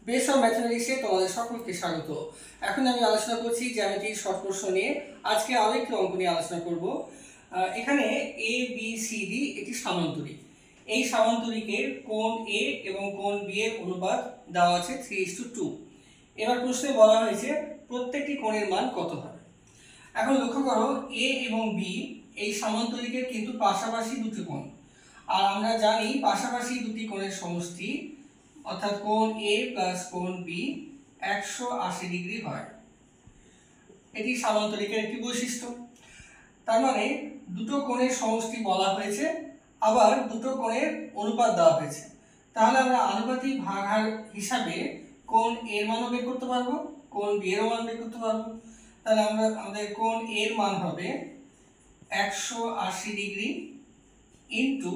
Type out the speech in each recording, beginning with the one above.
Base of ম্যাথমেটিক্সে তোমাদের সকলকে স্বাগত। এখন আমি আলোচনা করছি জ্যামিতির শর্ট প্রশ্ন নিয়ে। আজকে আরও একটি অঙ্ক নিয়ে আলোচনা করব। এখানে এ বি সি ডি একটি সামান্তরিক। এই সামান্তরিকের কোণ এ এবং কোণ বি এর অনুপাত দেওয়া আছে 3:2। এবার প্রশ্নে বলা হয়েছে প্রত্যেকটি কোণের মান কত হবে। এখন লক্ষ্য করো, এ এবং বি এই সামান্তরিকের কিন্তু পাশাপাশি দুটি কোণ, আর আমরা জানি পাশাপাশি দুটি কোণের সমষ্টি অর্থাৎ কোণ এ প্লাস কোণ বি 180 ডিগ্রি হয়। এটি সামান্তরিকের একটি বৈশিষ্ট্য। তার মানে দুটো কোণের সমষ্টি বলা হয়েছে, আবার দুটো কোণের অনুপাত দেওয়া হয়েছে। তাহলে আমরা আনুপাতিক ভাগহার হিসাবে কোণ এর মানও বের করতে পারবো, কোণ বি এর মান বের করতে পারবো। তাহলে আমাদের কোণ এর মান হবে 180 ডিগ্রি ইন্টু,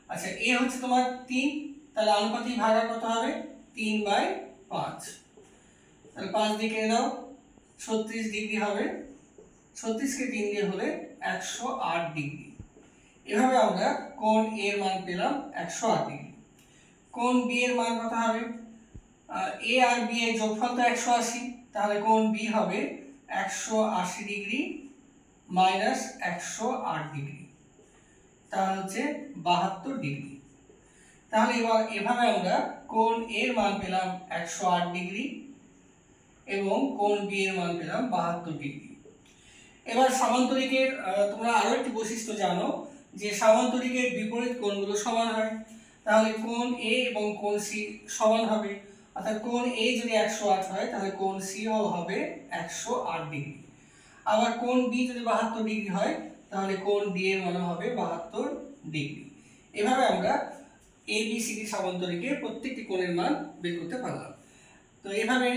আচ্ছা এ হচ্ছে তোমার 3, তাহলে আনুপাতিক ভাগহার কত হবে 3/5। তাহলে 5 দিয়ে কেটে দাও, 36 ডিগ্রি হবে। 36 কে 3 দিয়ে হলে 108 ডিগ্রি। এভাবে আমরা কোণ এর মান পেলাম 108 ডিগ্রি। কোণ বি এর মান কত হবে, এ আর বি এর যোগফল তো 180, তাহলে কোণ বি হবে 180 ডিগ্রি মাইনাস 108 ডিগ্রি, তাহলে হচ্ছে 72 ডিগ্রি। তাহলে এভাবে আমরা কোণ এর মান পেলাম 108 ডিগ্রি এবং কোণ বি এর মান পেলাম 72 ডিগ্রি। এবার সামান্তরিকের তোমরা আরো একটি বৈশিষ্ট্য জানো যে সামান্তরিকের বিপরীত কোণগুলো সমান হয়। তাহলে কোণ এ এবং কোণ সি সমান হবে, অর্থাৎ কোণ এ যদি 108 হয় তাহলে কোণ সি হবে 108 ডিগ্রি। আবার কোণ বি যদি 72 ডিগ্রি হয় তাহলে কোণ ডি এর মান হবে 72 ডিগ্রি। এভাবে আমরা এ বি সি ডি সামান্তরিকের প্রত্যেকটি কোণের মান বের করতে পারলাম। তো এভাবে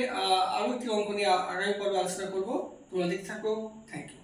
আরো একটি অঙ্ক নিয়ে আগামী পর্বে আলোচনা করব। তোমরা দেখতে থাকো। Thank you.